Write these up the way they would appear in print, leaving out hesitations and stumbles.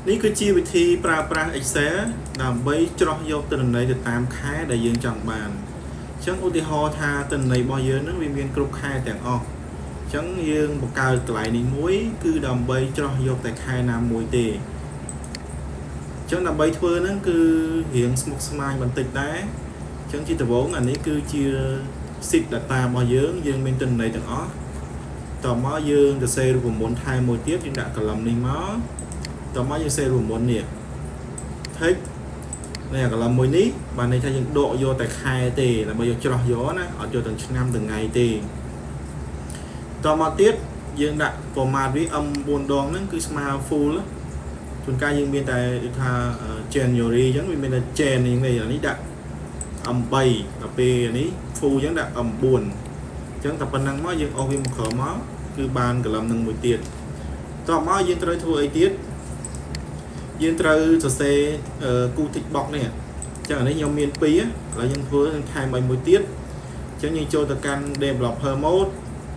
នេះគឺជាវិធីប្រើប្រាស់ Excel ដើម្បីច្រោះយកទិន្នន័យទៅតាមខែដែលយើងចង់បានអញ្ចឹងឧទាហរណ៍ថាទិន្នន័យរបស់យើងនឹងវាមានគ្រប់ខែទាំងអស់អញ្ចឹងយើងបង្កើតកន្លែងនេះមួយគឺដើម្បីច្រោះយកតែខែណាមួយទេអញ្ចឹងដើម្បីធ្វើហ្នឹងគឺរៀងស្មុគស្មាញបន្តិចដែរអញ្ចឹងជាដំបូងអានេះគឺជា sheet data របស់យើងមានទិន្នន័យទាំងអស់តមកយើងទៅសេរូបមន្តថែមមួយទៀតយើងដាក់ column នេះមកតមកយើងសេរូបមន្តនេះ text នៃ column មួយនេះបានន័យថាយើងដកយកតែខែទេដើម្បីយកច្រោះយកណាអត់យកទាំងឆ្នាំទាំងថ្ងៃទេតមកទៀតយើងដាក់ format វា M4 ដងហ្នឹងគឺស្មើ full ជួនកាលយើងមានតែថា January អញ្ចឹងវាមានតែ Jan នេះដាក់ M3 ដល់ពេលនេះ full អញ្ចឹងដាក់ M4 អញ្ចឹងតែប៉ុណ្ណឹងមកយើងអស់វាមកក្រោមមកគឺបាន column នឹងមួយទៀតតមកយើងត្រូវធ្វើអីទៀតយើងត្រូវសរសេរគូ tick box នេះអញ្ចឹងអានេះខ្ញុំមាន2ឥឡូវយើងធ្វើថែមឲ្យមួយទៀតអញ្ចឹងយើងចូលទៅកាន់ developer mode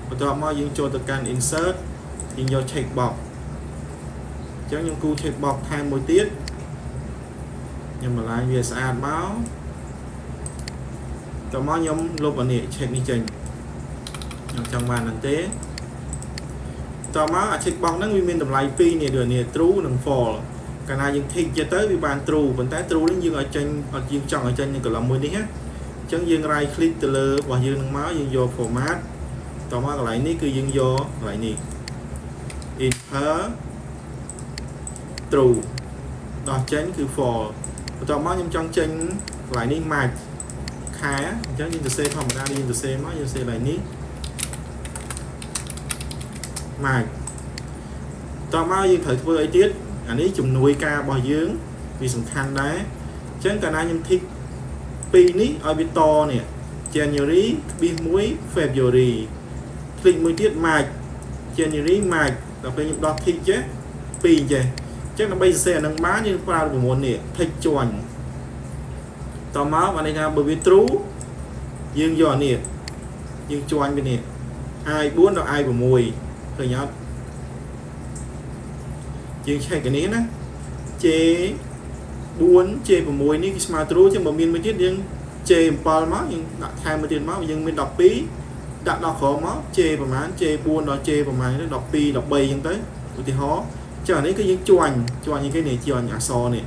បន្ទាប់មកយើងចូលទៅកាន់ insert យើងយក check box អញ្ចឹងខ្ញុំគូ check box ថែមមួយទៀតខ្ញុំបន្លាយវាស្អាតមកតមកខ្ញុំលុបអានេះ check នេះចេញខ្ញុំចង់បានហ្នឹងទេតមកអា check box ហ្នឹងវាមានតម្លៃ2នេះដូចនេះ true និង false កាលណាយើង tick ទៅវាបាន true ប៉ុន្តែ true នេះយើងឲ្យចេញអត់យើងចង់ឲ្យចេញនៅ column មួយនេះណាអញ្ចឹងយើង right click ទៅលើរបស់យើងនឹងមកយើងយក format តមកកន្លែងនេះគឺយើងយកកន្លែងនេះ enter true ដោះចេញគឺ false បន្ទាប់មកខ្ញុំចង់ចេញកន្លែងនេះ match ខែអញ្ចឹងយើងទៅសេធម្មតាយើងទៅសេមកយើងសេកន្លែងនេះ match តមកយើងត្រូវធ្វើអីទៀតអានេះជំនួយការរបស់យើងវាសំខាន់ដែរអញ្ចឹងកាលណាខ្ញុំ tick 2នេះឲ្យវាតនេះ January 1 February คลิกមួយទៀត March January March ដល់ពេលខ្ញុំដោះ tick ចេះ2ចេះអញ្ចឹងដើម្បីសរសេរអានឹងបានយើងប្រើរូបមន្តនេះ tick ជាន់តមកបានន័យថាបើវា true យើងយកអានេះយើងជាន់វានេះ I4 ដល់ I6 ឃើញអត់យើង check cáiនេះណា J4 J6 នេះគឺស្មើ true ចឹងបើមានមួយទៀតយើង J7 មកយើងដាក់ថែមមួយទៀតមកយើងមាន12ដាក់ដល់ក្រោមមក J ប្រហែល J4 ដល់ J ប្រហែលទៅ12 13ចឹងទៅឧទាហរណ៍ចឹងអានេះគឺយើងជាន់គេនេះជាន់អក្សរនេះ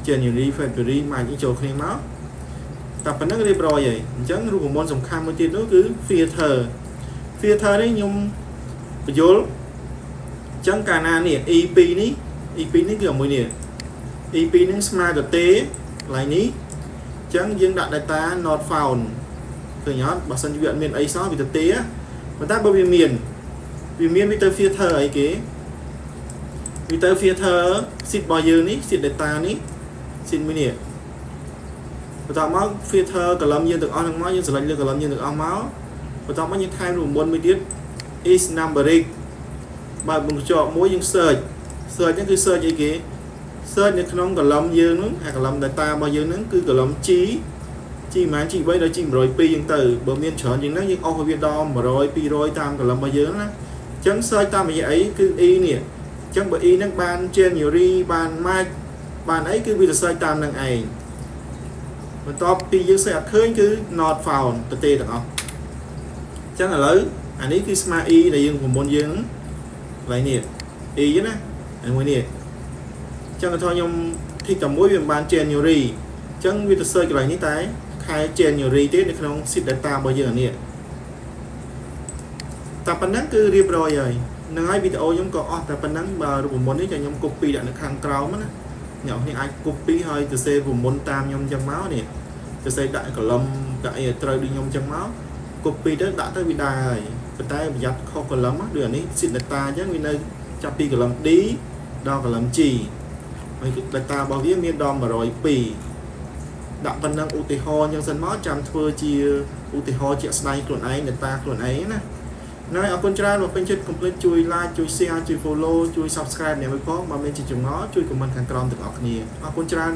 January February March ចូលគ្នាមកតែប៉ុណ្្នឹងរៀបរយហើយអញ្ចឹងរូបមន្តសំខាន់មួយទៀតនោះគឺ filter នេះខ្ញុំបញ្យល់ចឹងកាលណានេះ E2 នេះគឺមួយនេះ E2 នឹងស្មើទៅទេកន្លែងនេះចឹងយើងដាក់ data not found ឃើញអត់បើសិនជាវាអត់មានអីសោះវាទៅទេប៉ុន្តែបើវាមានវាទៅ filter អីគេវាទៅ filter sheet របស់យើងនេះ sheet data នេះ sheet មួយនេះបន្ទាប់មក filter column យើងទាំងអស់ហ្នឹងមកយើង select លើ column យើងទាំងអស់មកបន្ទាប់មកយើងថែមរូបមន្តមួយទៀត is numeric បើបង្ជាប់មួយយើង search ហ្នឹងគឺ search អីគេ search នៅក្នុង column យើងហ្នឹងហើយ column data របស់យើងហ្នឹងគឺ column G ប្រហែល G3 ដល់ G102 ចឹងទៅបើមានច្រើនជាងហ្នឹងយើងអស់វាដល់100 200តាម column របស់យើងណាអញ្ចឹង search តាមរយៈអីគឺ E នេះអញ្ចឹងបើ E ហ្នឹងបាន January បាន March បានអីគឺវាទៅ search តាមនឹងឯងបន្ទាប់ពីយើង search អត់ឃើញគឺ not found ទៅទេទាំងអស់អញ្ចឹងឥឡូវអានេះគឺស្មើ E ដែលយើងប្រមូលយើងកន្លែងនេះ E ណាមួយនេះអញ្ចឹងថាខ្ញុំ tick តែមួយវាមិនបាន January អញ្ចឹងវាទៅ search កន្លែងនេះតែខែ January ទេនៅក្នុង sheet data របស់យើងអានេះតែប៉ុណ្ណឹងគឺរៀបរយហើយនឹងហើយវីដេអូខ្ញុំក៏អស់តែប៉ុណ្ណឹងបើរូបមន្តនេះចាំខ្ញុំ copy ដាក់នៅខាងក្រោមណាអ្នកនេះអាច copy ហើយទៅសេរូបមន្តតាមខ្ញុំអញ្ចឹងមកនេះទៅសេដាក់ column ដាក់អីត្រូវដូចខ្ញុំអញ្ចឹងមក copy ទៅដាក់ទៅវាដែរហើយប៉ុន្តែប្រយ័ត្នខុស column ដូចអានេះ sheet data អញ្ចឹងវានៅចាប់ពី column D ដល់ column G ហើយ data របស់វាមានដល់102ដាក់ប៉ុណ្ណឹងឧទាហរណ៍អញ្ចឹងសិនមកចាំធ្វើជាឧទាហរណ៍ជាក់ស្ដែងខ្លួនឯង data ខ្លួនឯងណាហើយអរគុណច្រើនបើពេញចិត្ត complete ជួយ like ជួយ share ជួយ follow ជួយ subscribe អ្នកមួយផងបើមានជាចម្ងល់ជួយ comment ខាងក្រោមទាំងអស់គ្នាអរគុណច្រើន